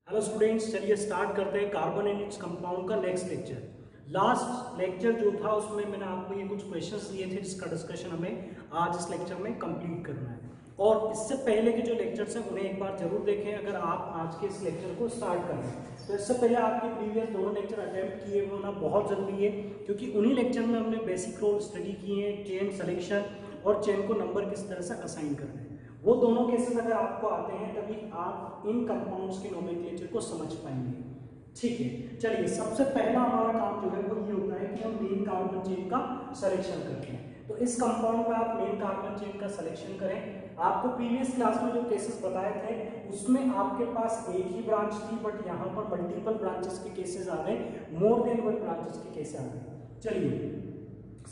Hello students, चलिए start करते हैं कार्बन एंड इट्स कंपाउंड का नेक्स्ट लेक्चर। लास्ट लेक्चर जो था उसमें मैंने आपको ये कुछ क्वेश्चंस दिए थे जिसका डिस्कशन हमें आज इस लेक्चर में कंप्लीट करना है। और इससे पहले के जो लेक्चर्स हैं उन्हें एक बार जरूर देखें अगर आप आज के इस लेक्चर को स्टार्ट कर रहे हैं। तो इससे पहले आपके प्रीवियस दोनों लेक्चर अटेम्प्ट किए होना बहुत जरूरी है, क्योंकि उन्हीं लेक्चर में हमने बेसिक रोल स्टडी किए हैं, चेन सिलेक्शन और चेन को नंबर किस तरह से असाइन करना है। वो दोनों केसेस अगर आपको आते हैं तभी आप इन कंपाउंड्स के नोमेनक्लेचर को समझ पाएंगे। ठीक है, चलिए सबसे पहला हमारा काम जो है वो ये होता है कि हम मेन कार्बन चेन का सिलेक्शन करते हैं। तो इस कंपाउंड में आप मेन कार्बन चेन का सिलेक्शन करें। आपको प्रीवियस क्लास में जो केसेस बताए थे उसमें आपके पास एक ही ब्रांच थी, बट यहाँ पर मल्टीपल ब्रांचेस के केसेस आ गए, मोर देन वन ब्रांचेस के केसेस आ गए। चलिए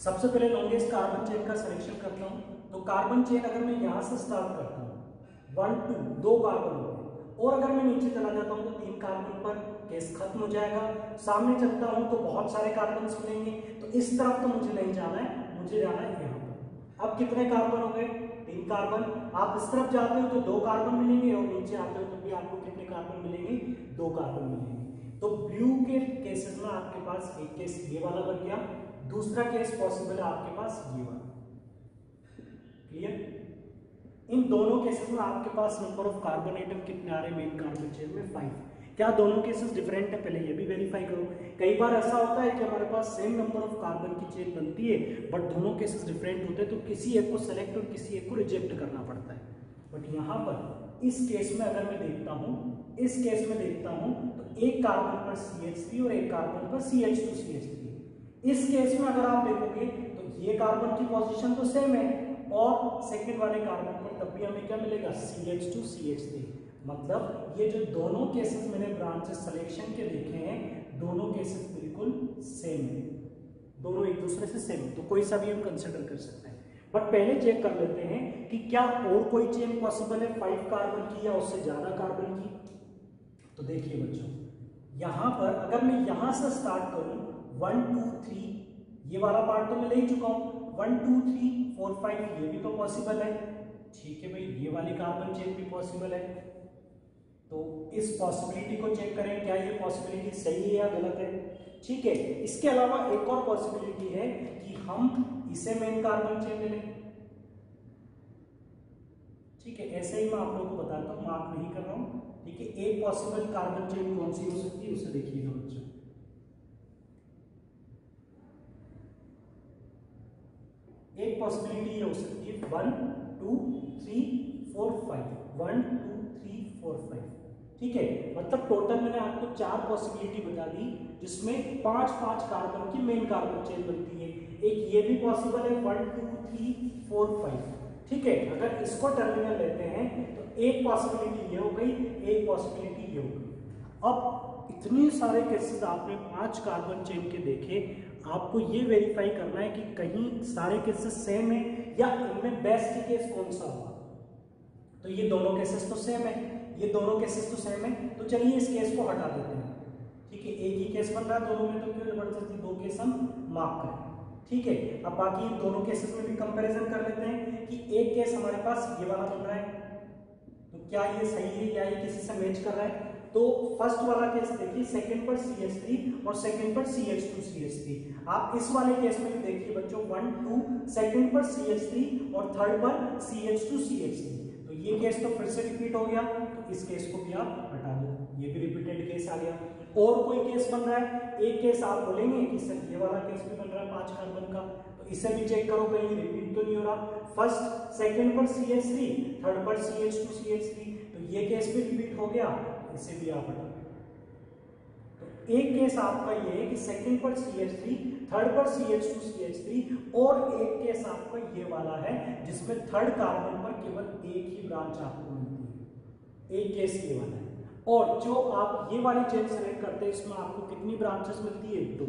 सबसे पहले लॉन्गेस्ट कार्बन चेन का सिलेक्शन करता हूं। तो कार्बन चेन अगर मैं यहां से स्टार्ट करता हूं 1 2 दो कार्बन हो गए, और अगर मैं नीचे चला जाता हूं तो 3 कार्बन पर केस खत्म हो जाएगा। सामने चलता हूं तो बहुत सारे कार्बन मिलेंगे। तो इस तरफ तो मुझे नहीं जाना है, मुझे जाना है यहाँ पर। अब कितने कार्बन हो गए? 3 कार्बन। आप इस तरफ जाते हो तो 2 कार्बन मिलेंगे, और नीचे आते हो तो भी आपको कितने कार्बन मिलेंगे? 2 कार्बन मिलेंगे। तो ब्लू के केसेस में आपके पास एक केस ये वाला बन गया, दूसरा केस पॉसिबल है आपके पास ये वाला। क्लियर? इन दोनों केसेस में आपके पास नंबर ऑफ कार्बन एटम कितने आ रहे हैं मेन कार्बन चेन में? 5। क्या दोनों केसेस डिफरेंट है? पहले ये भी वेरीफाई करो। कई बार ऐसा होता है कि हमारे पास सेम नंबर ऑफ कार्बन की चेन बनती है बट दोनों केसेस डिफरेंट होते हैं, तो किसी एक को सेलेक्ट और किसी एक को रिजेक्ट करना पड़ता है। बट यहाँ पर इस केस में अगर मैं देखता हूं, इस केस में देखता हूं तो एक कार्बन पर CH3 और एक कार्बन पर CH2CH3। इस केस में अगर आप देखोगे तो ये कार्बन की पोजीशन तो सेम है, और सेकंड वाले कार्बन पर तब भी हमें क्या मिलेगा? CH2CH3। मतलब ये जो दोनों केसेस मैंने ब्रांचेस सिलेक्शन के देखे हैं, दोनों केसेस बिल्कुल सेम है, दोनों एक दूसरे से सेम है। तो कोई सा भी हम कंसिडर कर सकते हैं। बट पहले चेक कर लेते हैं कि क्या और कोई चेन पॉसिबल है 5 कार्बन की या उससे ज्यादा कार्बन की। तो देखिए बच्चों, यहां पर अगर मैं यहां से स्टार्ट करूं 1 2 3, ये वाला पार्ट तो मैं ले ही चुका हूं। 1 2 3 4 5 ये भी तो पॉसिबल है। ठीक है भाई, ये वाली कार्बन चेन भी पॉसिबल है। तो इस पॉसिबिलिटी को चेक करें, क्या ये पॉसिबिलिटी सही है या गलत है। ठीक है, इसके अलावा एक और पॉसिबिलिटी है कि हम इसे मेन कार्बन चेन ले लें। ठीक है, ऐसे ही मैं आप लोगों को बताता हूं, मार्क नहीं कर रहा हूं। ठीक है, एक पॉसिबल कार्बन चेन कौन सी हो सकती है उसे देखिएगा बच्चों। एक पॉसिबिलिटी ये हो सकती है 1 2 3 4 5, 1 2 3 4 5। ठीक है, मतलब टोटल मैंने आपको 4 पॉसिबिलिटी बता दी जिसमें 5 कार्बन की मेन कार्बन चेन बनती है। एक ये भी पॉसिबल है 1 2 3 4 5। ठीक है, अगर इसको टर्मिनल लेते हैं तो एक पॉसिबिलिटी ये हो गई, एक पॉसिबिलिटी ये हो गई। अब इतने सारे केसेस आपने 5 कार्बन चेन के देखे, आपको ये वेरीफाई करना है कि कहीं सारे केसेस सेम है या इनमें बेस्ट केस कौन सा होगा। तो ये दोनों केसेस तो सेम है, ये दोनों केसेस तो सेम है, तो चलिए इस केस को हटा देते हैं। ठीक है, एक ही केस बन रहा है दोनों में, तो क्यों जबरदस्ती 2 केस हम मार्क करें। ठीक है, अब बाकी दोनों केसेस में भी कंपैरिजन कर लेते हैं कि एक केस हमारे पास ये वाला बन रहा है, तो क्या ये सही है या ये किसी से मैच कर रहा है। तो फर्स्ट वाला केस देखिए, सेकंड पर CH3 और सेकंड पर CH2CH3। आप इस वाले केस में भी देखिए बच्चों, 1 2 सेकंड पर CH3 और थर्ड पर CH2CH3। तो ये केस तो फिर से रिपीट हो गया, तो इस केस को भी आप हटा दो, ये भी रिपीटेड केस आ गया। और कोई केस बन रहा है, एक केस आप बोलेंगे कि सर ये वाला केस भी बन रहा है 5 कार्बन का, तो इसे भी चेक करो कहीं रिपीट तो नहीं हो रहा। फर्स्ट सेकंड पर CH3, थर्ड पर CH2CH3, तो ये केस भी रिपीट हो गया, इसे भी आप हटा दो। तो एक केस आपका ये है कि सेकंड पर CH3, थर्ड पर CH2CH3, और एक केस आपका ये वाला है जिसमें थर्ड कार्बन पर केवल एक ही ब्रांच आपको मिलती है। एक केस ये वाला है, और जो आप ये वाली चेन सेलेक्ट करते हैं इसमें आपको कितनी ब्रांचेस मिलती है? 2।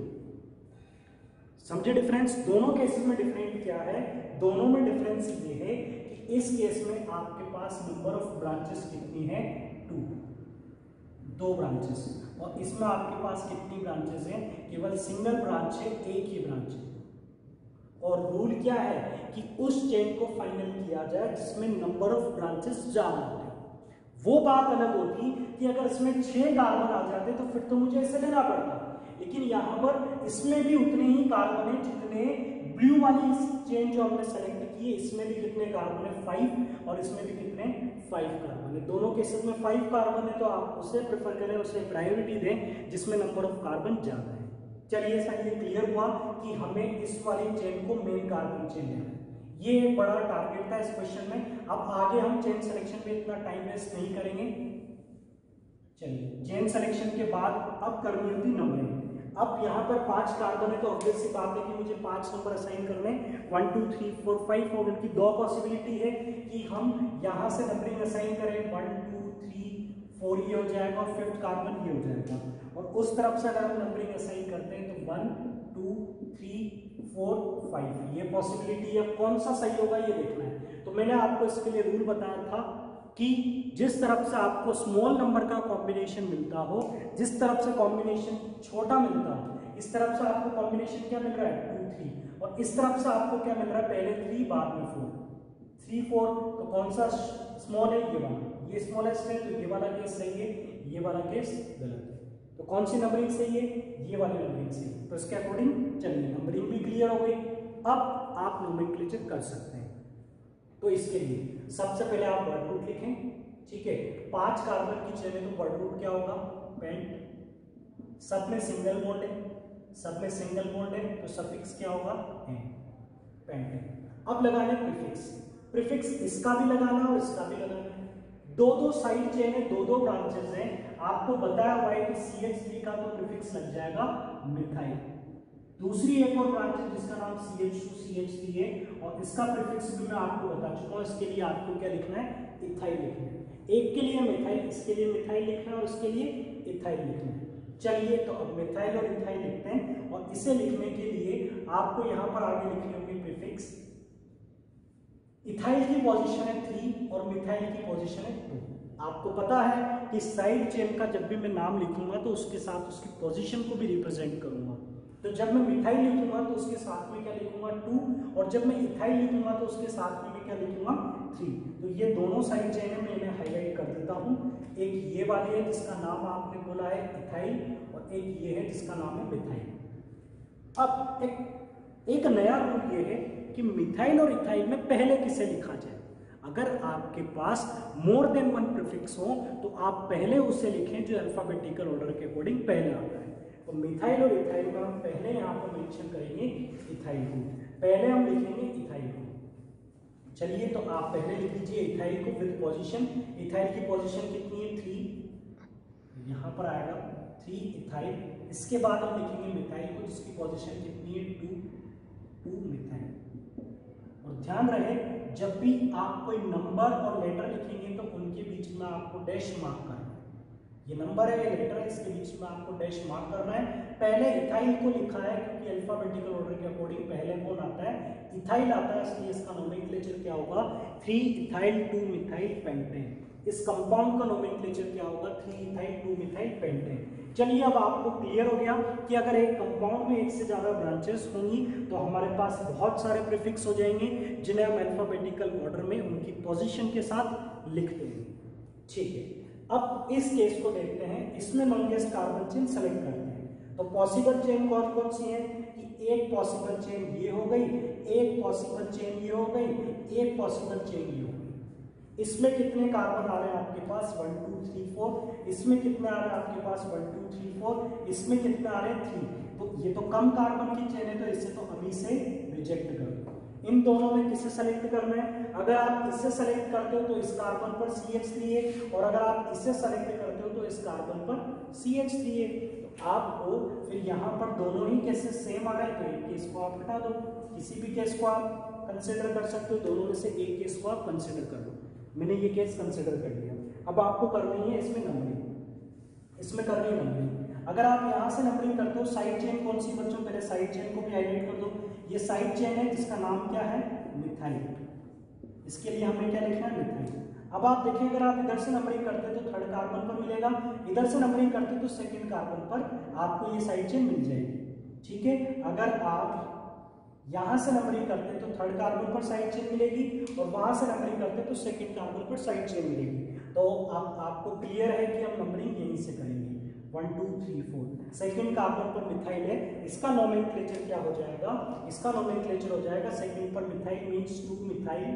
समझे डिफरेंस? दोनों केसेस में डिफरेंट क्या है? दोनों में डिफरेंस ये है कि इस केस में आपके पास नंबर ऑफ ब्रांचेस कितनी है? 2 ब्रांचेस, और इसमें आपके पास कितनी ब्रांचेस हैं? केवल सिंगल ब्रांच है, एक ही ब्रांच है। और रूल क्या है कि उस चेन को फाइनल किया जाए जिसमें नंबर ऑफ ब्रांचेस ज्यादा होते हैं। वो बात अलग होती कि अगर इसमें 6 कार्बन आ जाते तो फिर तो मुझे इसे लेना पड़ता, लेकिन यहाँ पर इसमें भी उतने ही कार्बन है जितने ब्लू वाली चेन जो हमने सेलेक्ट की है, इसमें भी कितने कार्बन है 5, और इसमें भी कितने 5 कार्बन है। दोनों केसेस में 5 कार्बन है, तो आप उसे प्रेफर करें, उसे प्रायोरिटी दें जिसमें नंबर ऑफ कार्बन ज्यादा है। चलिए सर, ये क्लियर हुआ कि हमें इस वाली चेन को मेन कार्बन चेन लेना है। ये एक बड़ा टारगेट था इस क्वेश्चन में। अब आगे हम चेन सिलेक्शन पे इतना टाइम वेस्ट नहीं करेंगे। चलिए, चेन सिलेक्शन के बाद अब करनी होती नंबरिंग। अब यहाँ पर 5 कार्बन है, तो ऑब्वियस सी बात है कि मुझे 5 नंबर असाइन करने, 1 2 3 4 5, और उनकी 2 पॉसिबिलिटी है कि हम यहाँ से नंबरिंग असाइन करें, 1 2 3 4 ये हो जाएगा, और 5th कार्बन ये हो जाएगा, और उस तरफ से अगर हम नंबरिंग असाइन करते हैं तो 1 2 3 4 5 ये पॉसिबिलिटी है। कौन सा सही होगा ये देखना है। तो मैंने आपको इसके लिए रूल बताया था कि जिस तरफ से आपको स्मॉल नंबर का कॉम्बिनेशन मिलता हो, जिस तरफ से कॉम्बिनेशन छोटा मिलता हो, इस तरफ से आपको कॉम्बिनेशन क्या मिल रहा है 2 3, और इस तरफ से आपको क्या मिल रहा है पहले 3 बाद में 4 3 4, तो कौन सा स्मॉल है ये वाला, ये स्मॉलेस्ट है, तो ये वाला केस सही है, ये वाला केस गलत है। तो कौन सी नंबरिंग सही है, ये वाली नंबरिंग सही है। तो इसके अकॉर्डिंग चलिए नंबरिंग भी क्लियर हो गई। अब आप नोमेनक्लेचर कर सकते हैं। तो इसके लिए सबसे पहले आप वर्ड रूट लिखें, ठीक है। 5 कार्बन की चेन है तो वर्ड रूट क्या होगा, पेंट। सब में सिंगल बॉन्ड है, सब में सिंगल बॉन्ड है, तो सफिक्स क्या होगा है, पेंट। अब लगाना है प्रीफिक्स। प्रीफिक्स इसका भी लगाना और इसका भी लगाना है। 2 साइड चेन है, 2 ब्रांचेस हैं। आपको बताया हुआ है कि CH3 का तो प्रीफिक्स लग जाएगा मिथाइल। दूसरी एक और ब्रांच है जिसका नाम CH2 CH3 है, और इसका प्रीफिक्स भी मैं आपको बता चुका हूं। इसके लिए आपको क्या लिखना है, इथाइल लिखना है। एक के लिए मिथाइल, इसके लिए मिथाइल लिखना है, और इसके लिए इथाइल लिखना है। चलिए, तो अब मिथाइल और इथाइल लिखते हैं, और इसे लिखने के लिए आपको यहां पर आगे लिखनी होगी प्रीफिक्स। इथाइल की पोजीशन है 3 और मिथाइल की पोजीशन है 2। आपको पता है कि साइड चेन का जब भी मैं नाम लिखूंगा तो उसके साथ उसकी पोजीशन को भी रिप्रेजेंट करूंगा। तो जब मैं मिथाइल लिखूंगा तो उसके साथ में क्या लिखूंगा 2, और जब मैं इथाइल लिखूंगा तो उसके साथ में मैं क्या लिखूंगा 3। तो ये दोनों साइड चेन है, मैं इन्हें हाईलाइट कर देता हूं। एक ये वाली है जिसका नाम आपने बोला है इथाइल, और एक ये है जिसका नाम है मिथाइल। अब एक नया रूल ये है कि मिथाइल और इथाइल में पहले किसे लिखा जाए। अगर आपके पास मोर देन 1 प्रीफिक्स हो तो आप पहले उसे लिखें जो अल्फाबेटिकल ऑर्डर के अकॉर्डिंग पहले आता है। तो मिथाइल और इथाइल का हम पहले यहाँ पर मेंशन करेंगे इथाइल को, पहले हम लिखेंगे इथाइल को। चलिए, तो आप पहले लिख लीजिए इथाइल को विद पोजीशन। इथाइल की पोजीशन कितनी है 3, यहाँ पर आएगा 3 इथाइल। इसके बाद हम लिखेंगे मिथाइल को जिसकी पोजीशन कितनी है 2 मिथाइल। और ध्यान रहे, जब भी आप कोई नंबर और लेटर लिखेंगे तो उनके बीच में आपको डैश मार्क करना है। ये नंबर है, ये लेटर है, इसके बीच में आपको डैश मार्क करना है। पहले इथाइल को लिखा है क्योंकि अल्फाबेटिकल ऑर्डर के अकॉर्डिंग पहले कौन आता है, इथाइल आता है, इसलिए इसका नोमेनक्लेचर क्या होगा 3 इथाइल 2 मिथाइल पेंटेन। इस कंपाउंड का नोमेनक्लेचर क्या होगा 3 इथाइल 2 मिथाइल पेंटेन। चलिए, अब आपको क्लियर हो गया कि अगर एक कंपाउंड में एक से ज्यादा ब्रांचेस होंगी तो हमारे पास बहुत सारे प्रीफिक्स हो जाएंगे जिन्हें हम अल्फाबेटिकल ऑर्डर में उनकी पोजीशन के साथ लिखते हैं। ठीक है, अब इस केस को देखते हैं। इसमें लॉन्गेस्ट कार्बन चेन सेलेक्ट करते हैं। तो पॉसिबल चेन कौन कौन सी है कि एक पॉसिबल चेन ये हो गई, एक पॉसिबल चेन ये हो गई, एक पॉसिबल चेन ये हो गई। इसमें कितने कार्बन आ रहे हैं आपके पास 1 2 3 4, इसमें कितने आ रहे हैं आपके पास 1 2 3 4, इसमें कितने आ रहे हैं 3। तो ये तो कम कार्बन की चेन है, तो इसे तो अभी से रिजेक्ट कर दो। इन दोनों में किसे सेलेक्ट करना है, अगर आप इसे सेलेक्ट करते हो तो इस कार्बन पर CH3 है, और अगर आप इसे सेलेक्ट करते हो तो इस कार्बन पर CH3 है। तो आपको फिर यहाँ पर दोनों ही केसेस सेम आ रहे हैं, तो एक केस को आप हटा दो, किसी भी केस को आप कंसिडर कर सकते हो, दोनों में से एक केस को आप कंसिडर कर लो। मैंने ये केस कंसिडर कर लिया। अब आपको करनी है इसमें नंबरिंग, इसमें करनी है नंबरिंग। अगर आप यहाँ से नंबरिंग करते हो, साइड चेन कौन सी बच्चों, पहले साइड चेन को भी हाईलाइट कर दो। ये साइड चेन है जिसका नाम क्या है मिथाइल। इसके लिए हमें क्या लिखना है मिथाइल। अब आप देखिए, अगर आप इधर से नंबरिंग करते हैं तो 3rd कार्बन पर मिलेगा, इधर से नंबरिंग करते हैं तो 2nd कार्बन पर आपको ये साइड चेन मिल जाएगी। ठीक है, अगर आप यहां से नंबरिंग करते तो थर्ड कार्बन पर साइड चेन मिलेगी और वहां से नंबरिंग करते तो सेकंड कार्बन पर साइड चेन मिलेगी। तो आपको क्लियर है कि हम नंबरिंग यहीं से करेंगे 1 2 3 4। सेकंड कार्बन पर मिथाइल है, इसका नोमेनक्लेचर क्या हो जाएगा, इसका नोमेनक्लेचर हो जाएगा सेकंड पर मिथाइल मींस 2 मिथाइल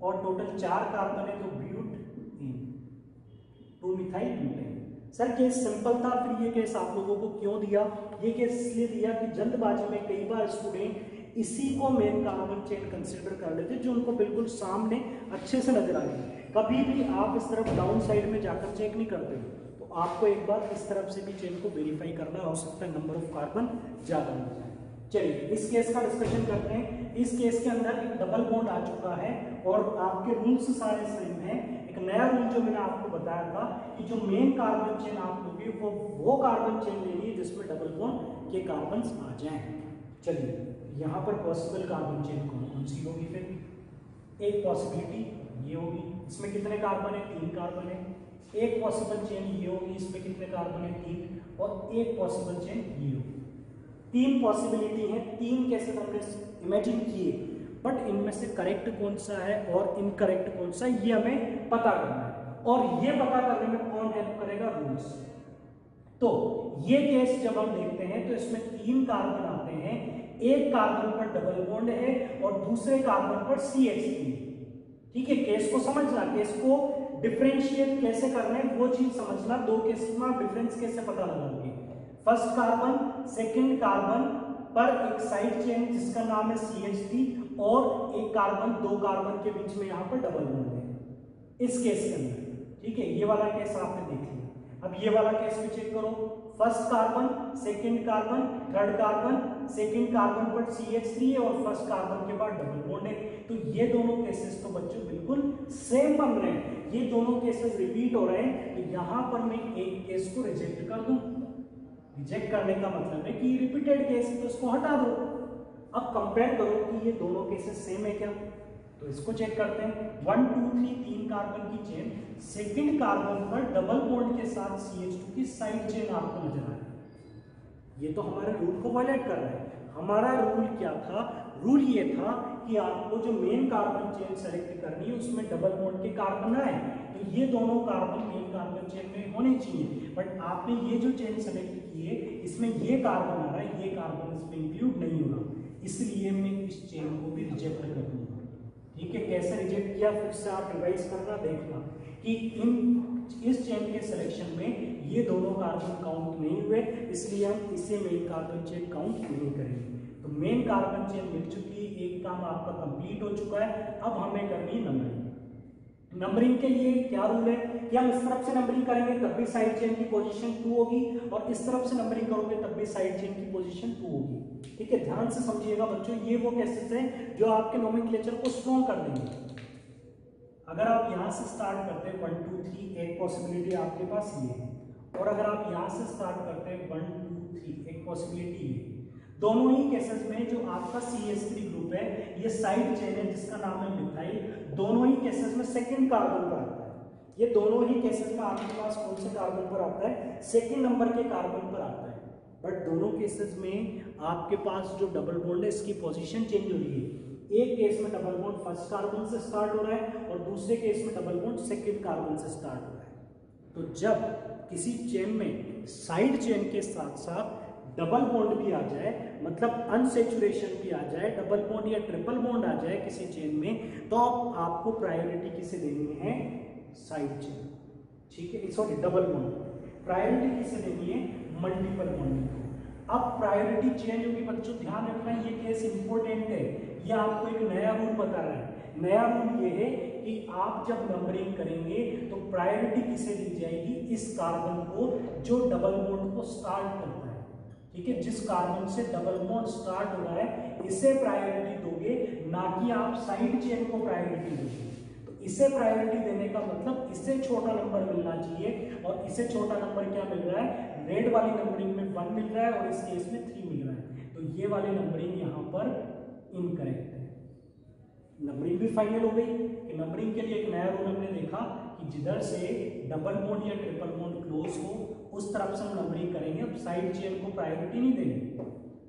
और टोटल 4 कार्बन है तो butane 2 methyl butane. Sir case simple था, फिर ये केस आप लोगों को क्यों दिया, ये केस इसलिए दिया कि जल्दबाजी में कई बार स्टूडेंट इसी को मेन कार्बन चेन कंसीडर कर लेते जो उनको बिल्कुल सामने अच्छे से नजर आ रही। कभी भी आप इस तरफ डाउन साइड में जाकर चेक नहीं करते, तो आपको एक बार इस तरफ से भी चेन को वेरीफाई करना, हो सकता है नंबर ऑफ कार्बन ज्यादा हो जाए। चलिए इस केस का डिस्कशन करते हैं। इस केस के अंदर एक डबल बॉन्ड आ चुका है और आपके रूल्स सारे सेम हैं। एक नया रूल जो मैंने आपको बताया था कि जो मेन कार्बन चेन आप लोगे वो कार्बन चेन लेनी है जिसमें डबल बॉन्ड के कार्बन आ जाएं। चलिए यहाँ पर पॉसिबल कार्बन चेन कौन सी होगी, फिर एक पॉसिबिलिटी ये होगी, इसमें कितने कार्बन है 3 कार्बन है। एक पॉसिबल चेन ये होगी, इसमें कितने कार्बन है 3, और एक पॉसिबल चेन ये होगी। 3 पॉसिबिलिटी है, 3 केसेस हमने इमेजिन किए, बट इनमें से करेक्ट कौन सा है और इनकरेक्ट कौन सा है ये हमें पता करना है, और ये पता करने में कौन हेल्प करेगा, रूल्स। तो ये केस जब हम देखते हैं तो इसमें 3 कार्बन आते हैं, एक कार्बन पर डबल बॉन्ड है और दूसरे कार्बन पर CH3। ठीक है, केस को समझना, केस को डिफरेंशिएट कैसे करना है वो चीज समझना। 2 केस में डिफरेंस कैसे पता लगाओगे, फर्स्ट कार्बन सेकंड कार्बन पर एक साइड चेन जिसका नाम है CH3 और एक कार्बन 2 कार्बन के बीच में यहाँ पर डबल बॉन्ड है इस केस के अंदर। ठीक है, ये वाला केस आपने देख लिया। अब ये वाला केस भी चेक करो, first carbon second carbon third carbon, second carbon पर CH3 और फर्स्ट कार्बन के बाद डबल बॉन्ड है। तो ये दोनों केसेस तो बच्चों बिल्कुल सेम बन रहे हैं, ये दोनों केसेस रिपीट हो रहे हैं। तो यहां पर मैं एक केस को रिजेक्ट कर दूं, रिजेक्ट करने का मतलब है कि रिपीटेड केस है तो इसको हटा दो। अब कंपेयर करो कि ये दोनों केसेस सेम है क्या, तो इसको चेक करते हैं। 1 2 3 3 कार्बन की चेन, सेकंड कार्बन पर डबल बॉन्ड के साथ CH2 की साइड चेन आपको नजर आ रही है। ये तो हमारे रूल को वायलेट कर रहा है। हमारा रूल क्या था, रूल ये था कि आपको जो मेन कार्बन चेन सेलेक्ट करनी है उसमें डबल बॉन्ड के कार्बन आए, तो ये दोनों कार्बन मेन कार्बन चेन में होने चाहिए। बट आपने ये जो चेन सेलेक्ट की है इसमें ये कार्बन आ रहा है, ये कार्बन इसमें इंक्लूड नहीं होगा, इसलिए मैं इस चेन को भी रिजेक्ट कर दूंगा। ठीक है, कैसे रिजेक्ट किया फिर से आप रिवाइज करना, देखना कि इस चेन के सिलेक्शन में ये दोनों कार्बन काउंट नहीं हुए, इसलिए हम इसे मेन कार्बन चेन काउंट नहीं करेंगे। तो मेन कार्बन चेन मिल चुकी है, एक काम आपका कंप्लीट हो चुका है। अब हमें करनी है नंबरिंग। नंबरिंग के लिए क्या रूल है कि हम इस तरफ से नंबरिंग करेंगे तब भी साइड चेन की पोजीशन 2 होगी, और इस तरफ से नंबरिंग करोगे तब भी साइड चेन की पोजीशन 2 होगी। ठीक है, ध्यान से समझिएगा बच्चों, ये वो केसेस हैं जो आपके नोमेनक्लेचर को स्ट्रॉन्ग कर देंगे। अगर आप यहां से स्टार्ट करते हैं 1 2 3, एक पॉसिबिलिटी आपके पास ये है, और अगर आप यहां से स्टार्ट करते हैं 1 2 3, एक पॉसिबिलिटी ये। दोनों ही केसेस में जो आपका CH3 ग्रुप है ये साइड चेन है जिसका नाम है मिथाइल, दोनों ही केसेस में सेकंड कार्बन पर आता है। ये दोनों ही केसेस में आपके पास कौन से कार्बन पर आता है, सेकंड नंबर के कार्बन पर आता है। बट दोनों केसेस में आपके पास जो डबल बॉन्ड है इसकी पोजीशन चेंज हो रही है। एक केस में डबल बॉन्ड फर्स्ट कार्बन से स्टार्ट हो रहा है और दूसरे केस में डबल बॉन्ड सेकंड कार्बन से स्टार्ट हो रहा है। तो जब किसी चेन में साइड चेन के साथ साथ डबल बॉन्ड भी आ जाए, मतलब अनसेचुरेशन भी आ जाए, डबल बॉन्ड या ट्रिपल बॉन्ड आ जाए किसी चेन में, तो आपको प्रायोरिटी किसे देनी है, साइड चेन। ठीक है, सॉरी डबल बॉन्ड। प्रायोरिटी किसे देनी है, मल्टीपल बॉन्ड को। अब प्रायोरिटी चेंज होगी बच्चों, ध्यान रखना ये केस इंपॉर्टेंट है, ये आपको एक नया रूल बता रहा है। नया रूल ये है कि आप जब नंबरिंग करेंगे तो प्रायोरिटी किसे दी जाएगी, इस कार्बन को जो डबल बॉन्ड को स्टार्ट करता है। ठीक है, जिस कार्बन से डबल बॉन्ड स्टार्ट हो रहा है इसे प्रायोरिटी दोगे, ना कि आप साइड चेन को प्रायोरिटी दोगे। तो इसे प्रायोरिटी देने का मतलब इससे छोटा नंबर मिलना चाहिए, और इसे छोटा नंबर क्या मिल रहा है, रेड वाली नंबरिंग में 1 मिल रहा है और इस केस में 3 मिल रहा है। तो ये वाली नंबरिंग यहाँ पर इनकरेक्ट है। नंबरिंग भी फाइनल हो गई कि नंबरिंग के लिए एक नया रूल हमने देखा कि जिधर से डबल बॉन्ड या ट्रिपल बॉन्ड क्लोज हो उस तरफ से हम नंबरिंग करेंगे। अब साइड चेन को प्रायोरिटी नहीं देंगे,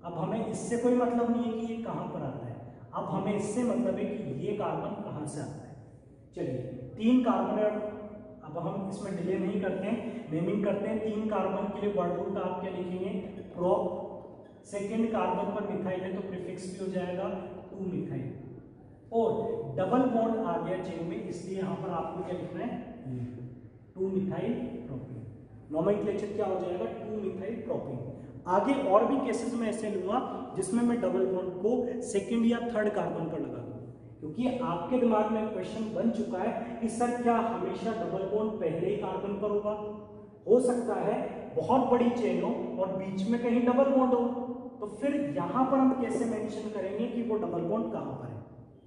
अब हमें इससे कोई मतलब नहीं है कि ये कहाँ पर आता है, अब हमें इससे मतलब है कि ये कार्बन कहाँ से आता है। चलिए 3 कार्बन है, अब हम इसमें डिले नहीं करते हैं, नेमिंग करते हैं। 3 कार्बन के लिए वर्ड रूट आप क्या लिखेंगे, प्रोप। सेकेंड कार्बन पर मिथाइल है तो प्रीफिक्स भी हो जाएगा 2 मिथाइल, और डबल बॉन्ड आ गया चेन में, इसलिए यहाँ पर आपको क्या लिखना है, 2 मिथाइल प्रोपेन। नोमेनक्लेचर क्या हो जाएगा, 2 मिथाइल प्रोपेन। आगे और भी केसेस में ऐसे लूंगा जिसमें मैं डबल बॉन्ड को सेकंड या थर्ड कार्बन पर लगा दूं, क्योंकि आपके दिमाग में क्वेश्चन बन चुका है कि सर क्या हमेशा डबल बॉन्ड पहले ही कार्बन पर होगा। हो सकता है बहुत बड़ी चेन हो और बीच में कहीं डबल बॉन्ड हो, तो फिर यहां पर हम कैसे मेंशन करेंगे कि वो डबल बॉन्ड कहां पर है।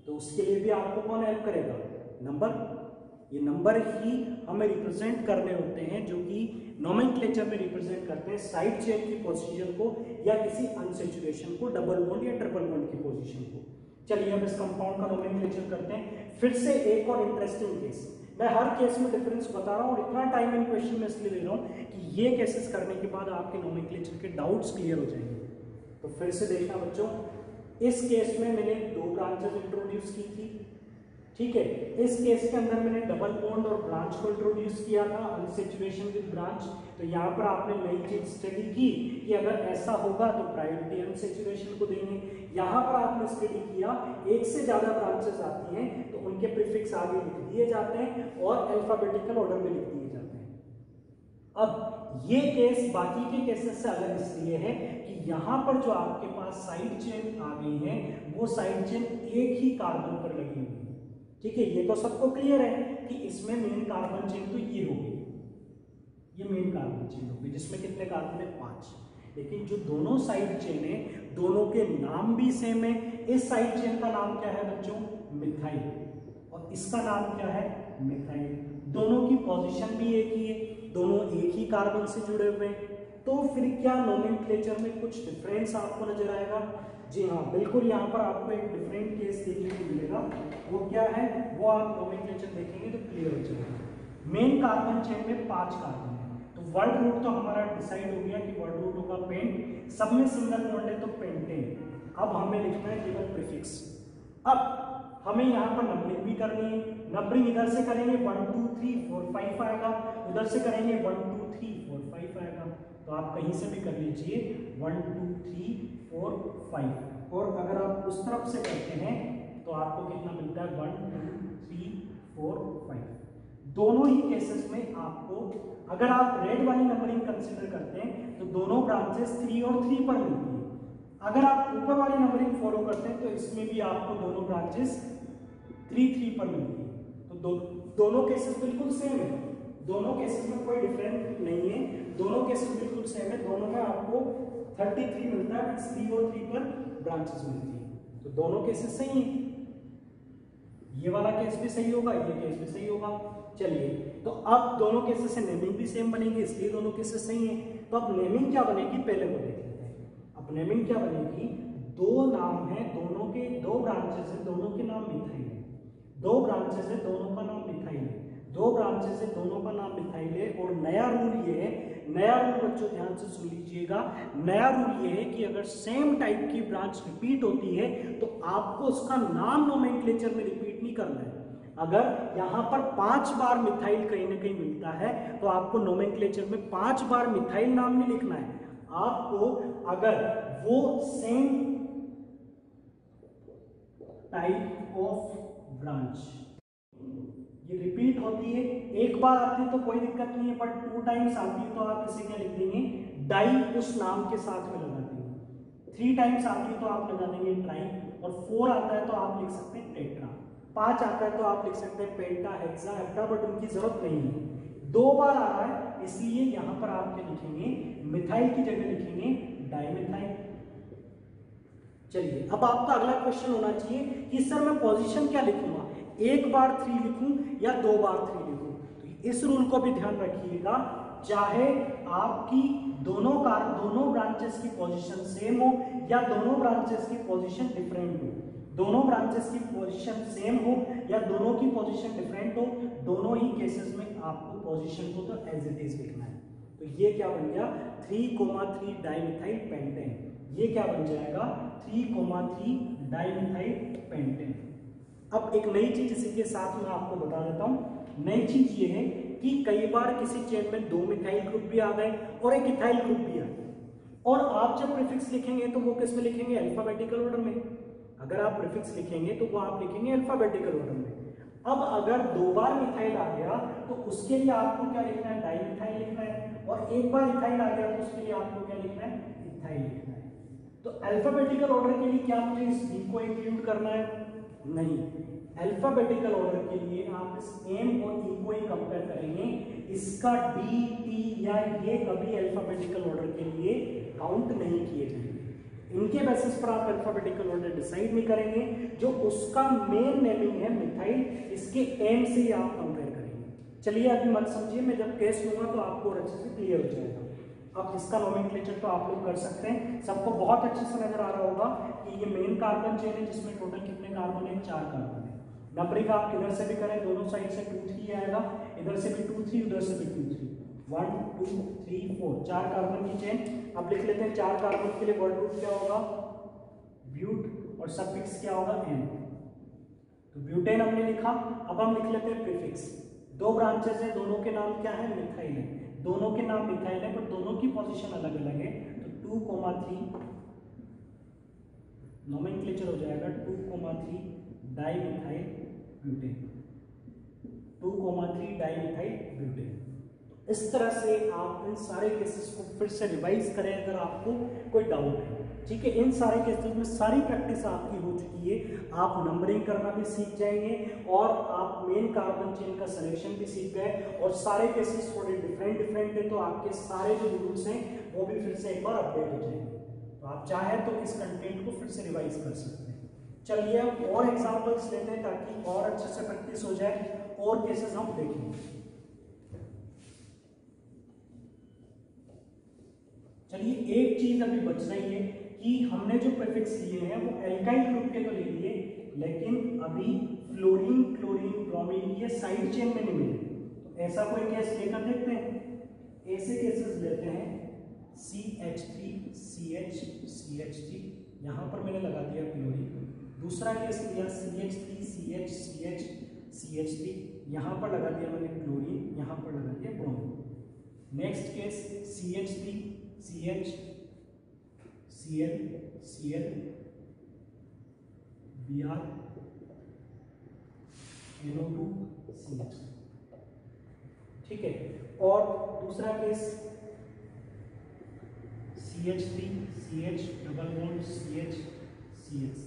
तो उसके लिए भी आपको कौन हेल्प करेगा, नंबर। ये नंबर ही हमें रिप्रेजेंट करने होते हैं, जो कि नोमेनक्लेचर में रिप्रेजेंट करते हैं साइड चेन की पोजीशन को या किसी अनसैचुरेशन को, डबल बॉन्ड या ट्रिपल बॉन्ड की पोजीशन को। चलिए अब इस कंपाउंड का नोमेनक्लेचर करते हैं। फिर से एक और इंटरेस्टिंग केस, मैं हर केस में डिफरेंस बता रहा हूं और इतना टाइम इन क्वेश्चन में इसलिए ले रहा हूं कि ये केसेस करने के बाद आपके नोमेनक्लेचर के डाउट्स क्लियर हो जाएंगे। तो फिर से देखना बच्चों, इस केस में मैंने 2 ब्रांचेस इंट्रोड्यूस की थी, ठीक है। इस केस के अंदर मैंने डबल बॉन्ड और ब्रांच को इंट्रोड्यूस किया था, अनसैचुरेशन विद ब्रांच। तो यहाँ पर आपने नई चीज स्टडी की कि अगर ऐसा होगा तो प्रायोरिटी अनसैचुरेशन को देंगे। यहाँ पर आपने स्टडी किया एक से ज्यादा ब्रांचेस आती हैं तो उनके प्रीफिक्स आगे लिख दिए जाते हैं और अल्फाबेटिकल ऑर्डर में लिख दिए जाते हैं। अब ये केस बाकी के केसेस से अलग इसलिए है कि यहाँ पर जो आपके पास साइड चेन आ गई है वो साइड चेन एक ही कार्बन पर लगी हुई है, ठीक है। ये तो सबको क्लियर है कि इसमें मेन कार्बन चेन तो ये होगी, ये मेन कार्बन चेन होगी जिसमें कितने कार्बन है, 5। लेकिन जो दोनों साइड चेन है दोनों के नाम भी सेम है। इस साइड चेन का नाम क्या है बच्चों, मिथाइल, और इसका नाम क्या है, मिथाइल। दोनों की पोजीशन भी एक ही है, दोनों एक ही कार्बन से जुड़े हुए हैं। तो फिर क्या नोमेनक्लेचर में कुछ डिफरेंस आपको नजर आएगा? जी हाँ, बिल्कुल। यहाँ पर आपको एक डिफरेंट केस देखने को मिलेगा। वो क्या है, वो आप नोमेनक्लेचर देखेंगे तो क्लियर हो जाएगा। मेन कार्बन चेन में 5 कार्बन है, तो वर्ड रूट तो हमारा डिसाइड हो गया कि वर्ड रूट होगा पेंट। सब में सिंगल बॉन्ड है तो पेंटेन। अब हमें लिखना है केवल प्रीफिक्स। अब हमें यहाँ पर नंबरिंग भी करनी है। नंबरिंग इधर से करेंगे 1 2 3 4 5 आएगा, उधर से करेंगे 1 2 3 4 5 आएगा। तो आप कहीं से भी कर लीजिए 1 2 3 4 5, और अगर आप उस तरफ से करते हैं तो आपको कितना मिलता है, 1 2 3 4 5। दोनों ही केसेस में आपको, अगर आप रेड वाली नंबरिंग कंसिडर करते हैं तो दोनों ब्रांचेस 3 और 3 पर मिलती है। अगर आप ऊपर वाली नंबरिंग फॉलो करते हैं तो इसमें भी आपको दोनों ब्रांचेस 3 3 पर मिलती है। तो दोनों केसेस बिल्कुल सेम है, दोनों केसेस में कोई डिफरेंस नहीं है, दोनों केसेस बिल्कुल सेम है। दोनों में आपको 33 मिलता है, 3 और 3 पर ब्रांचेस मिलती है। तो दोनों केसेस सही है, ये वाला केस भी सही होगा, ये केस भी सही होगा। चलिए, तो अब दोनों केसेस से नेमिंग भी सेम बनेगी, इसलिए दोनों केसेस सही है। तो अब नेमिंग क्या बनेगी पहले वो देख लेते हैं। अब नेमिंग क्या बनेगी, 2 नाम है, दोनों के 2 ब्रांचेस है, दोनों के नाम मिथाइल है। 2 ब्रांचेस है, दोनों का नाम मिथाइल है। 2 ब्रांचेस है, दोनों का नाम मिथाइल है। और नया रूल ये है, नया रूल बच्चों ध्यान से सुन लीजिएगा, नया रूल ये है कि अगर सेम टाइप की ब्रांच रिपीट होती है तो आपको उसका नाम नोमेनक्लेचर में रिपीट नहीं करना है। अगर यहाँ पर 5 बार मिथाइल कहीं ना कहीं मिलता है तो आपको नोमेनक्लेचर में 5 बार मिथाइल नाम नहीं लिखना है। आपको अगर वो सेम टाइप ऑफ ब्रांच ये रिपीट होती है, एक बार आती है तो कोई दिक्कत नहीं है, पर 2 टाइम्स आती है तो आप इसे क्या लिख देंगे, डाई उस नाम के साथ में लगा देंगे। 3 टाइम्स आती है तो आप लगा देंगे ट्राई, और 4 आता है तो आप लिख सकते हैं टेट्रा, 5 आता है तो आप लिख सकते हैं पेंटा, हेक्सा, हेप्टा, बट उनकी जरूरत नहीं है। 2 बार आ रहा है इसलिए यहाँ पर आप क्या लिखेंगे, मिथाइल की जगह लिखेंगे डाइमिथाइल। चलिए, अब आपका अगला क्वेश्चन होना चाहिए कि सर मैं पोजीशन क्या लिखूंगा, 1 बार 3 लिखूं या 2 बार 3 लिखूं। तो इस रूल को भी ध्यान रखिएगा, चाहे आपकी दोनों ब्रांचेस की पोजीशन सेम हो या दोनों ब्रांचेस की पोजीशन डिफरेंट हो, दोनों ब्रांचेस की पोजीशन सेम हो या दोनों की पोजीशन डिफरेंट हो, दोनों ही केसेस में आपको पोजीशन को तो एज इट इज लिखना है। तो ये क्या बन गया, 3,3 डाइमिथाइल पेंटेन। ये क्या बन जाएगा 3,3 डाइमिथाइल पेंटेन। अब एक नई चीज इसी के साथ मैं आपको बता देता हूं। नई चीज ये है कि कई बार किसी चेन में 2 मिथाइल ग्रुप भी आ गए और एक इथाइल ग्रुप भी आ गए, और आप जब प्रीफिक्स लिखेंगे तो वो किस में लिखेंगे, अल्फाबेटिकल ऑर्डर में। अगर आप प्रीफिक्स लिखेंगे तो वो आप लिखेंगे अल्फाबेटिकल ऑर्डर में। अब अगर 2 बार मिथाइल आ गया तो उसके लिए आपको क्या लिखना है, डाइमिथाइल लिखना है, और 1 बार इथाइल आ गया तो उसके लिए आपको क्या लिखना है, इथाइल लिखना है। तो अल्फाबेटिकल ऑर्डर के लिए क्या मुझे इस बी को इंक्लूड करना है, नहीं। अल्फाबेटिकल ऑर्डर के लिए आप इस एम और ई को ही कंपेयर करेंगे, इसका डी टी या ये कभी अल्फाबेटिकल ऑर्डर के लिए काउंट नहीं किए जाएंगे। इनके बेसिस पर आप अल्फाबेटिकल ऑर्डर डिसाइड नहीं करेंगे। जो उसका मेन नेमिंग है मिथाइल, इसके एम से ही आप कंपेयर करेंगे। चलिए अभी मत समझिए, मैं जब केस लूंगा तो आपको और अच्छे से क्लियर हो जाएगा। अब इसका नोमेनक्लेचर तो आप लोग कर सकते हैं, सबको बहुत अच्छे से नजर आ रहा होगा कि ये मेन कार्बन चेन है जिसमें टोटल कितने कार्बन है, 4 कार्बन है। नंबरिंग आप किधर से भी करें, दोनों साइड से 2 3 आएगा, इधर से भी 2 3, उधर से भी 2 3, 1 2 3 4, 4 कार्बन की चेन। अब लिख लेते हैं 4 कार्बन के लिए वर्ड रूट क्या होगा, ब्यूट, और सफिक्स क्या होगा, एन। तो ब्यूटेन हमने लिखा। अब हम लिख लेते हैं प्रीफिक्स। 2 ब्रांचेस है, दोनों के नाम क्या है, मिथाइल है, दोनों के नाम मिथाइल है, पर दोनों की पोजीशन अलग अलग है। तो 2,3 नोमेनक्लेचर हो जाएगा 2,3 डाइमिथाइल ब्यूटेन, 2,3 डाइमिथाइल ब्यूटेन। इस तरह से आप इन सारे केसेस को फिर से रिवाइज करें अगर आपको कोई डाउट है, ठीक है। इन सारे केसेस में सारी प्रैक्टिस आपकी हो चुकी है, आप नंबरिंग करना भी सीख जाएंगे और आप मेन कार्बन चेन का सिलेक्शन भी सीख गए, और सारे केसेस थोड़े डिफरेंट है, तो आपके सारे जो रूल्स हैं वो भी फिर से एक बार अपडेट हो जाएंगे। तो आप चाहें तो इस कंटेंट को फिर से रिवाइज कर सकते हैं। चलिए अब और एग्जांपल्स लेते हैं ताकि और अच्छे से प्रैक्टिस हो जाए, और केसेस हम देखेंगे। चलिए एक चीज अभी बच रही है कि हमने जो प्रीफिक्स लिए हैं वो एल्काइल ग्रुप के तो ले लिए, लेकिन अभी फ्लोरीन क्लोरीन ब्रोमीन ये साइड चेन में नहीं मिले। तो ऐसा कोई केस लेकर देखते हैं। ऐसे केसेस लेते हैं CH3 CH CH3, यहां पर मैंने लगा दिया क्लोरीन। दूसरा केस लिया CH3 CH CH CH3, यहां पर लगा दिया मैंने क्लोरीन, यहां पर लगा दिया bromine. Next case CH3 CH Cl Cl Br NO2 CH, ठीक है। और दूसरा case CH3 CH double bond CH CH,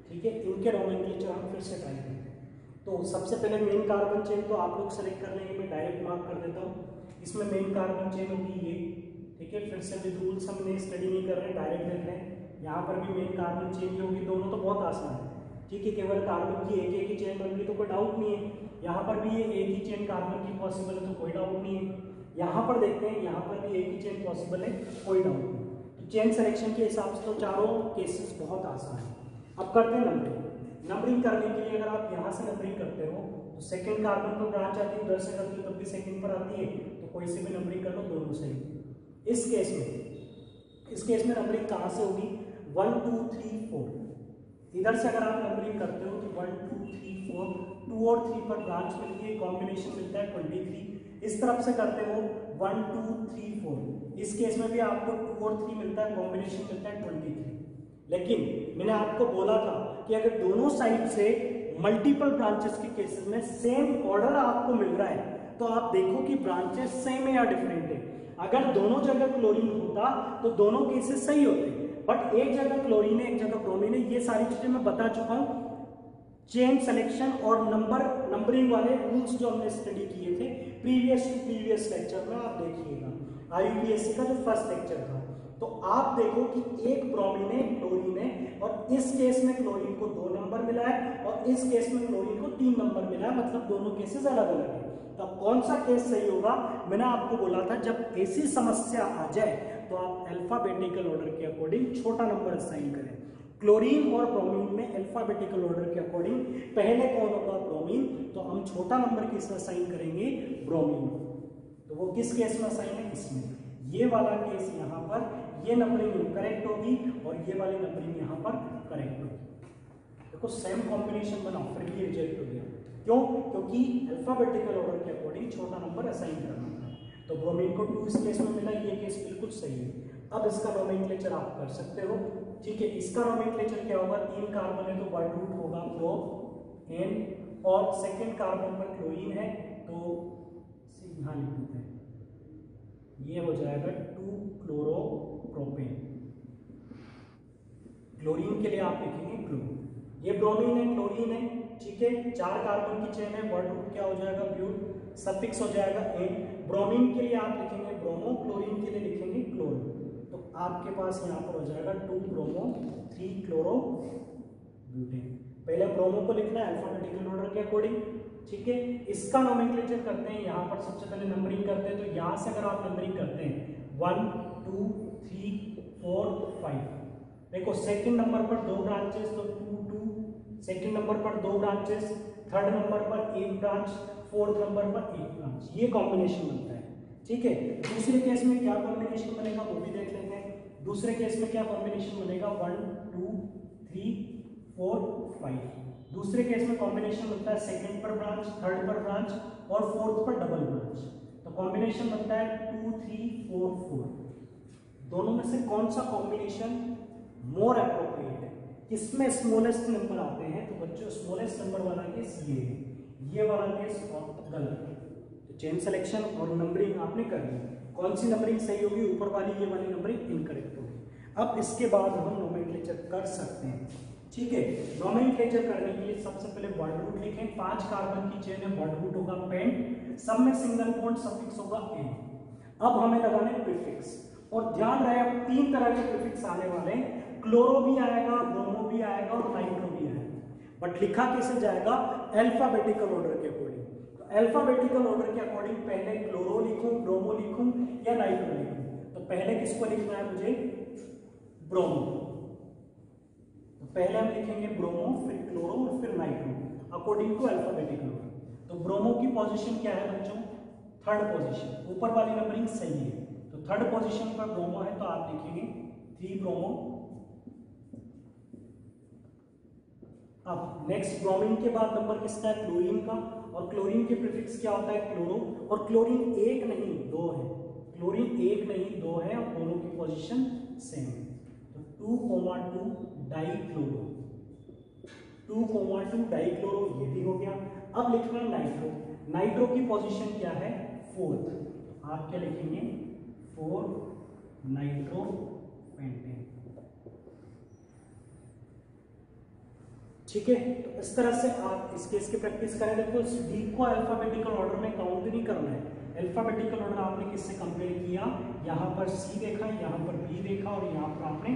ठीक है। इनके नोमेनक्लेचर हम फिर से ट्राई करेंगे। तो सबसे पहले मेन कार्बन चेन तो आप लोग सेलेक्ट कर लेंगे, मैं डायरेक्ट मार्क कर देता हूँ। इसमें मेन कार्बन चेन होगी ये, ठीक है। फिर से भी रूल्स हमने स्टडी नहीं कर रहे, डायरेक्ट देख रहे हैं। यहाँ पर भी मेन कार्बन चेन ही होगी, दोनों तो बहुत आसान है, ठीक है। केवल कार्बन की एक ही चेन बन गई तो कोई डाउट नहीं है। यहाँ पर भी ये एक ही चेन कार्बन की पॉसिबल है तो कोई डाउट नहीं है। यहाँ पर देखते हैं, यहाँ पर भी एक ही चेन पॉसिबल है, कोई डाउट नहीं। तो चेन सिलेक्शन के हिसाब से तो चारों केसेस बहुत आसान है। अब करते हैं नंबरिंग। नंबरिंग करने के लिए अगर आप यहाँ से नंबरिंग करते हो तो सेकंड कार्बन पर ब्रांच आती है, उधर से करते हो तब भी सेकंड पर आती है, तो कोई से भी नंबरिंग कर लो, दोनों सही। इस केस में नंबरिंग कहाँ से होगी, 1 2 3 4। इधर से अगर आप नंबरिंग करते हो तो 1 2 3 4, 2 और 3 पर ब्रांच मिलती है, कॉम्बिनेशन मिलता है 23। इस तरफ से करते हो 1 2 3 4, इस केस में भी आपको 2 और 3 मिलता है, कॉम्बिनेशन मिलता है 23। लेकिन मैंने आपको बोला था कि अगर दोनों साइड से मल्टीपल ब्रांचेस के केसेस में सेम ऑर्डर आपको मिल रहा है तो आप देखो कि ब्रांचेस सेम है या डिफरेंट है। अगर दोनों जगह क्लोरीन होता तो दोनों केसेस सही होते, बट एक जगह क्लोरीन है एक जगह ब्रोमीन है। ये सारी चीजें मैं बता चुका हूं। चेन सिलेक्शन और नंबरिंग वाले रूल्स जो हमने स्टडी किए थे प्रीवियस लेक्चर में, आप देखिएगा आईयूपीएससी का जो फर्स्ट लेक्चर था। तो आप देखो कि एक ब्रोमीन है क्लोरीन है, और इस केस में क्लोरीन को 2 नंबर मिला है और इस केस में क्लोरीन को 3 नंबर मिला है, मतलब दोनों केसेस अलग अलग है। तो कौन सा केस सही होगा, मैंने आपको बोला था जब ऐसी समस्या आ जाए तो आप अल्फाबेटिकल ऑर्डर के अकॉर्डिंग छोटा नंबर असाइन करें। क्लोरीन और ब्रोमीन में अल्फाबेटिकल ऑर्डर के अकॉर्डिंग पहले कौन होगा, ब्रोमीन, तो हम छोटा नंबर किस में असाइन करेंगे, ब्रोमीन। तो वो किस केस में असाइन है, इसमें। ये वाला केस यहाँ पर, ये नंबरिंग करेक्ट होगी और ये वाली नंबरिंग यहाँ पर करेक्ट होगी। देखो सेम कॉम्बिनेशन बनाओ, फिर भी रिजेक्ट हो गया। क्यों? क्योंकि अल्फाबेटिकल ऑर्डर के अकॉर्डिंग छोटा नंबर असाइन करना था। तो ब्रोमीन को 2 इस केस में मिला, ये केस बिल्कुल सही है। अब इसका नोमेनक्लेचर आप कर सकते हो, ठीक है। इसका नोमेनक्लेचर क्या होगा? 3 कार्बन है तो वर्ड रूट होगा प्रो एन, और सेकेंड कार्बन पर क्लोरीन है तो यहाँ लिख देते हैं, ये हो जाएगा 2 क्लोरोप्रोपेन। क्लोरीन के लिए आप लिखेंगे क्लो। ये ब्रोमीन है, क्लोरीन है, ठीक है। 4 कार्बन की चेन है, वर्ड रूट क्या हो जाएगा? ब्यूट, सफिक्स हो जाएगा एन। ब्रोमीन के लिए आप लिखेंगे ब्रोमो, क्लोरीन के लिए लिखेंगे क्लोरो। तो आपके पास यहाँ पर हो जाएगा 2 ब्रोमो 3 क्लोरो ब्यूटेन। पहले ब्रोमो को लिखना है अल्फाबेटिकल ऑर्डर के अकॉर्डिंग, ठीक है। इसका नोमेनक्लेचर करते हैं, यहाँ पर सबसे पहले नंबरिंग करते हैं। तो यहाँ से अगर आप नंबरिंग करते हैं 1 2 3 4 5, देखो सेकंड नंबर पर 2 ब्रांचेस तो 2 2, सेकंड नंबर पर 2 ब्रांचेस, थर्ड नंबर पर 1 ब्रांच, फोर्थ नंबर पर 1 ब्रांच, ये कॉम्बिनेशन बनता है, ठीक है। दूसरे केस में क्या कॉम्बिनेशन बनेगा वो भी देख लेते हैं। दूसरे केस में क्या कॉम्बिनेशन बनेगा? 1 2 3 4 5। दूसरे केस में कॉम्बिनेशन बनता है सेकंड पर ब्रांच, थर्ड पर ब्रांच और फोर्थ पर डबल ब्रांच। तो कॉम्बिनेशन बनता है 2 3 4 4। दोनों में से कौन सा कॉम्बिनेशन मोर एप्रोप्रिएट है? किसमें स्मॉलेस्ट नंबर आते हैं? तो बच्चों स्मॉलेस्ट नंबर वाला केस ये है, ये वाला केस गलत है। तो चेन सिलेक्शन और नंबरिंग आपने कर ली। कौन सी नंबरिंग सही होगी? ऊपर वाली, ये वाली नंबरिंग इनकरेक्ट होगी। अब इसके बाद हम नोमेनक्लेचर कर सकते हैं, ठीक है। नोमेनक्लेचर करने के लिए सबसे पहले वर्ड रूट लिखें। 5 कार्बन की चेन है, वर्ड रूट होगा पेंट, सब में सिंगल बॉन्ड, सफिक्स होगा एन। अब हमें लगाने प्रीफिक्स, और ध्यान रहे अब 3 तरह के प्रीफिक्स आने वाले हैं। क्लोरो भी आएगा, ब्रोमो भी आएगा और नाइट्रो भी आएगा, बट लिखा कैसे जाएगा? अल्फाबेटिकल ऑर्डर के अकॉर्डिंग। तो अल्फाबेटिकल ऑर्डर के अकॉर्डिंग पहले क्लोरो लिखूं, ब्रोमो लिखूं या नाइट्रो लिखूं? तो पहले किसको लिखना है मुझे? ब्रोमो। तो पहले हम लिखेंगे ब्रोमो, फिर क्लोरो और फिर nitro according to alphabetical order. तो ब्रोमो की पोजीशन क्या है बच्चों? Third position. ऊपर वाली नंबरिंग सही है, तो थर्ड पोजीशन पर ब्रोमो है तो आप लिखेंगे 3 ब्रोमो। अब नेक्स्ट ब्रोमीन के बाद नंबर किसका है? क्लोरीन का। और क्लोरीन के प्रीफिक्स क्या होता है? क्लोरो। और क्लोरीन 1 नहीं 2 है, क्लोरीन 1 नहीं 2 है, और दोनों की पोजीशन सेम है। तो 2,2 डाइक्लोरो, 2,2 डाइक्लोरो, ये भी हो गया। अब लिखना है नाइट्रो। नाइट्रो की पोजीशन क्या है? 4th। आप क्या लिखेंगे? 4 नाइट्रो पेंटेन, ठीक है। तो इस तरह से आप इस केस की प्रैक्टिस करें। देखो डी को अल्फाबेटिकल ऑर्डर में काउंट नहीं करना है। अल्फाबेटिकल ऑर्डर आपने किससे कंपेयर किया? यहाँ पर सी देखा, यहाँ पर बी देखा और यहाँ पर आपने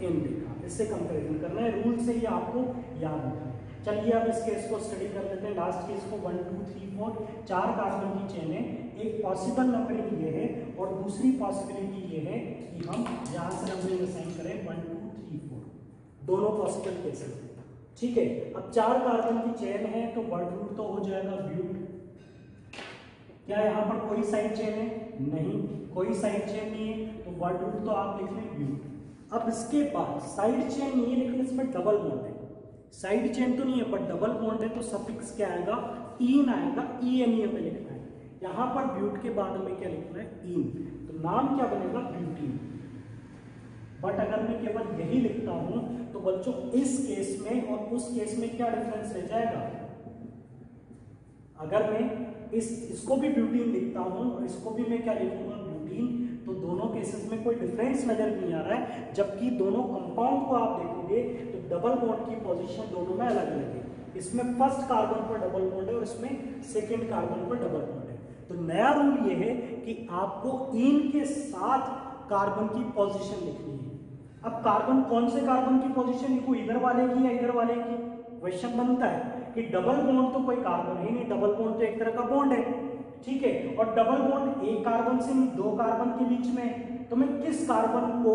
एन देखा, इससे कंपेरिजन करना है। रूल से ये आपको याद रखना है। चलिए अब इस केस को स्टडी कर लेते हैं। लास्ट केस को 1 2 3 4 4 कार्बन की चेन है। एक पॉसिबल नंबरिंग ये है और दूसरी पॉसिबिलिटी ये है कि हम यहाँ से नंबरिंग असाइन करें 1 2 3 4, दोनों पॉसिबल केसेस हैं, ठीक है। अब 4 कार्बन की चेन है तो वर्ड रूट तो हो जाएगा ब्यूट। क्या यहाँ पर कोई साइड चेन है? नहीं, कोई साइड चेन नहीं है, तो वर्ड रूट तो आप लिख लें ब्यूट। अब इसके बाद साइड चेन नहीं है लेकिन इसमें डबल बॉन्ड है। साइड चेन तो नहीं है पर डबल बॉन्ड है, तो सफिक्स क्या आएगा? ईन आएगा, ई एन ई में लिखना है। यहाँ पर ब्यूट के बाद हमें क्या लिखना है? ईन। तो नाम क्या बनेगा? ब्यूटीन। बट अगर मैं केवल यही लिखता हूं तो बच्चों इस केस में और उस केस में क्या डिफरेंस रह जाएगा? अगर मैं इसको भी ब्यूटीन लिखता हूं और इसको भी मैं क्या लिखूंगा? ब्यूटीन, तो दोनों केसेस में कोई डिफरेंस नजर नहीं आ रहा है। जबकि दोनों कंपाउंड को आप देखोगे तो डबल बॉन्ड की पोजीशन दोनों में अलग अलग है। इसमें फर्स्ट कार्बन पर डबल बॉन्ड है और इसमें सेकेंड कार्बन पर डबल बॉन्ड है। तो नया रूल ये है कि आपको इन के साथ कार्बन की पोजीशन लिखनी है। अब कार्बन, कौन से कार्बन की पोजीशन लिखूं? इधर वाले की या इधर वाले की? क्वेश्चन बनता है कि डबल बॉन्ड तो कोई कार्बन है नहीं, डबल बॉन्ड तो एक तरह का बॉन्ड है, ठीक है। और डबल बॉन्ड एक कार्बन से नहीं 2 कार्बन के बीच में, तो मैं किस कार्बन को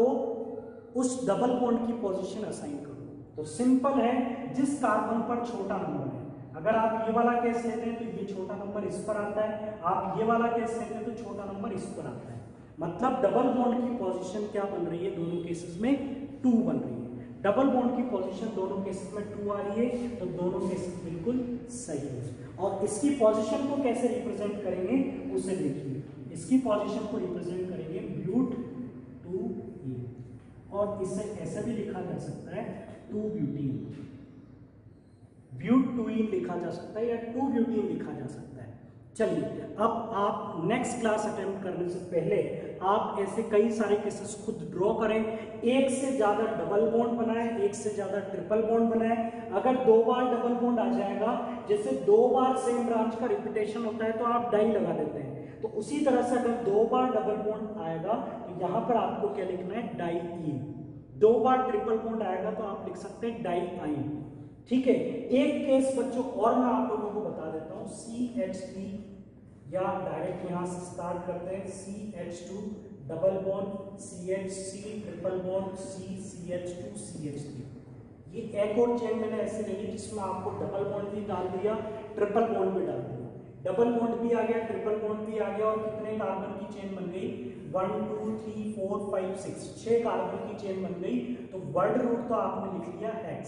उस डबल बॉन्ड की पोजीशन असाइन करूं? तो सिंपल है, जिस कार्बन पर छोटा नंबर है। अगर आप ये वाला केस लेते हैं तो ये छोटा नंबर इस पर आता है, आप ये वाला केस लेते हैं तो छोटा नंबर इस पर आता है। मतलब डबल बॉन्ड की पोजीशन क्या बन रही है दोनों केसेस में, 2 बन रही है। डबल बॉन्ड की पोजीशन दोनों केसेस में 2 आ रही है, तो दोनों केसेस बिल्कुल सही है। और इसकी पोजीशन को कैसे रिप्रेजेंट करेंगे उसे देखिए। इसकी पोजीशन को रिप्रेजेंट करेंगे ब्यूट 2 और इसे ऐसे भी लिखा जा सकता है 2 ब्यूटीन, ब्यूट 2 लिखा जा सकता है या 2 ब्यूटीन लिखा जा सकता है। चलिए अब आप नेक्स्ट क्लास अटेम्प्ट करने से पहले आप ऐसे कई सारे केसेस खुद ड्रॉ करें। एक से ज्यादा डबल बॉन्ड बनाए, एक से ज्यादा ट्रिपल बॉन्ड बनाए। अगर 2 बार डबल बॉन्ड आ जाएगा, जैसे 2 बार सेम ब्रांच का रिपीटेशन होता है तो आप डाई लगा देते हैं, तो उसी तरह से अगर 2 बार डबल बॉन्ड आएगा तो यहां पर आपको क्या लिखना है, डाई इन। 2 बार ट्रिपल बॉन्ड आएगा तो आप लिख सकते हैं डाई आइन। ठीक है, एक केस बच्चों और मैं आप लोगों को बता देता हूं, CH3 या डायरेक्ट यहां से स्टार्ट करते हैं, CH2 double bond, CH3 triple bond, CH2 CH3। ये एक और चेन मैंने ऐसे ले ली जिसमें आपको डबल बॉन्ड भी डाल दिया, ट्रिपल बॉन्ड भी डाल दिया। डबल बॉन्ड भी आ गया, ट्रिपल बॉन्ड भी आ गया, और कितने कार्बन की चेन बन गई, 1 2 3 4 5 6, 6 कार्बन की चेन बन गई। तो वर्ड रूट तो आपने लिख लिया X।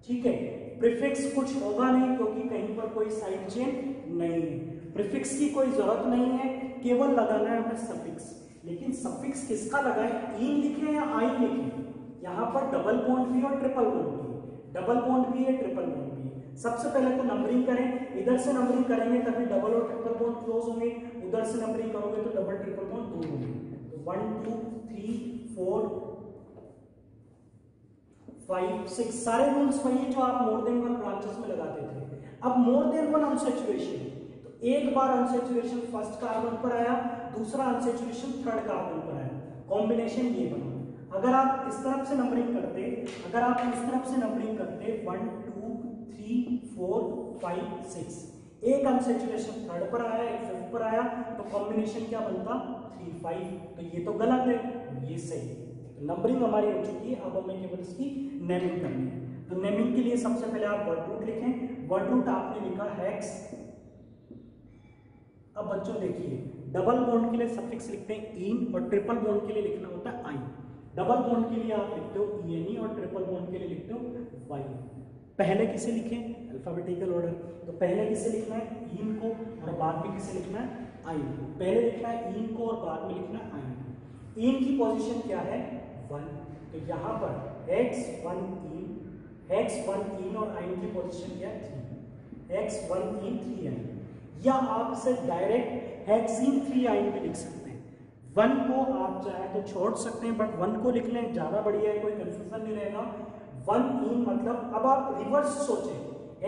ठीक है, प्रीफिक्स कुछ होगा नहीं क्योंकि कहीं पर कोई साइड चेन नहीं है, प्रीफिक्स की कोई जरूरत नहीं है, केवल लगाना है हमें सफिक्स। लेकिन सफिक्स किसका लगाए, इन लिखे या आई लिखे। यहाँ पर डबल बॉन्ड भी और ट्रिपल बॉन्ड भी, डबल बॉन्ड भी है, ट्रिपल बॉन्ड भी है। सबसे पहले तो नंबरिंग करें, इधर से नंबरिंग करेंगे तभी डबल और ट्रिपल बॉन्ड क्लोज होंगे, उधर से नंबरिंग करोगे तो डबल ट्रिपल बॉन्ड दूर होंगे। तो 1 2 3 4 5 6 सारे रूल्स वही जो आप मोर देन 1 ब्रांचेस में लगाते थे। अब मोर देन 1 अनसैचुरेशन, तो एक बार अनसैचुरेशन फर्स्ट कार्बन पर आया, दूसरा अनसैचुरेशन थर्ड कार्बन पर आया, कॉम्बिनेशन ये बना। अगर आप इस तरफ से नंबरिंग करते, अगर आप इस तरफ से नंबरिंग करते 1 2 3 4 5 6, एक अनसैचुरेशन थर्ड पर आया, एक फिफ्थ पर आया, तो कॉम्बिनेशन क्या बनता 3 5। तो ये तो गलत है, ये सही है। तो नंबरिंग हमारी हो चुकी है, अब हमें केवल इसकी नेमिंग करनी है। तो नेमिंग के लिए सबसे पहले आप वर्ड रूट लिखें। वर्ड रूट आपने लिखा हेक्स। अब बच्चों देखिए, डबल बॉन्ड के लिए सफिक्स लिखते हैं इन, और ट्रिपल बॉन्ड के लिए लिखना होता है आई। डबल बॉन्ड के लिए आप लिखते हो ENE और ट्रिपल बॉन्ड के लिए लिखते हो वाई। पहले किसे लिखें, अल्फाबेटिकल ऑर्डर। तो पहले किसे लिखना है, इन को, और बाद में किसे लिखना है, आई को। पहले लिखना है इन को और बाद में लिखना है आई को। इन की पोजीशन क्या है, 1, तो यहाँ पर X1 इन और आइन की पोजीशन क्या है, 3, X1 इन 3 आइन। या आप इसे डायरेक्ट हेक्सीन 3 आइन भी लिख सकते हैं। 1 को आप चाहे तो छोड़ सकते हैं, बट 1 को लिख लें ज्यादा बढ़िया है, कोई कंफ्यूजन नहीं रहेगा। 1 इन मतलब, अब आप रिवर्स सोचें,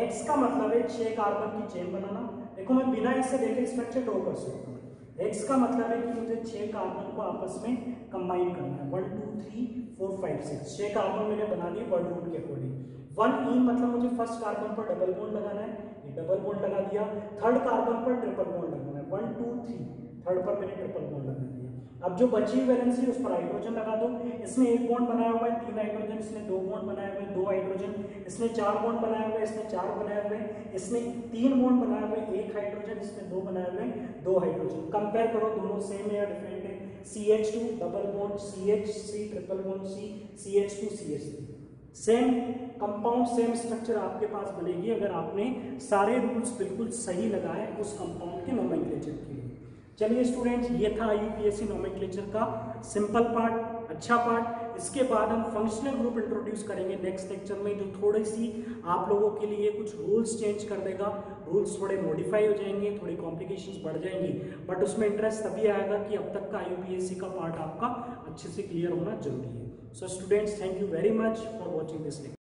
X का मतलब है 6 कार्बन की चेन बनाना। देखो मैं बिना इसे देखे स्ट्रक्चर ड्रॉ कर सकता हूँ। X का मतलब है कि मुझे 6 कार्बन को आपस में कंबाइन करना है, 1 2 3 4 5 6, 6 कार्बन मैंने बना दिए वर्ड रूट के अकॉर्डिंग। 1 इन मतलब मुझे फर्स्ट कार्बन पर डबल बॉन्ड लगाना है, ये डबल बॉन्ड लगा दिया। थर्ड कार्बन पर ट्रिपल बॉन्ड लगाना है, 1 2 3, थर्ड पर मैंने ट्रिपल बॉन्ड लगा दिया। अब जो बची हुई वैलेंसी उस पर हाइड्रोजन लगा दो। इसने 1 बॉन्ड बनाया हुआ है, 3 हाइड्रोजन, इसने 2 बॉन्ड बनाए हुए हैं, 2 हाइड्रोजन, इसने 4 बॉन्ड बनाए हुए हैं, इसने 4 बनाए हुए हैं, इसने 3 बॉन्ड बनाए हुए हैं, 1 हाइड्रोजन, इसने 2 बनाए हुए हैं, 2 हाइड्रोजन। कंपेयर करो, दोनों सेम है या डिफरेंट है। CH2 double bond, CH3 triple bond, CH2 CH3, same compound, same structure आपके पास बनेगी अगर आपने सारे रूल्स बिल्कुल सही लगाए उस कंपाउंड के नोमेनक्लेचर के लिए। चलिए स्टूडेंट्स, ये था IUPAC नोमेनक्लेचर का सिंपल पार्ट, अच्छा पार्ट। इसके बाद हम फंक्शनल ग्रुप इंट्रोड्यूस करेंगे नेक्स्ट लेक्चर में, जो थोड़ी सी आप लोगों के लिए कुछ रूल्स चेंज कर देगा। रूल्स थोड़े मॉडिफाई हो जाएंगे, थोड़ी कॉम्प्लिकेशंस बढ़ जाएंगी, बट उसमें इंटरेस्ट तभी आएगा कि अब तक का IUPAC का पार्ट आपका अच्छे से क्लियर होना जरूरी है। So students, thank you very much for watching this lecture.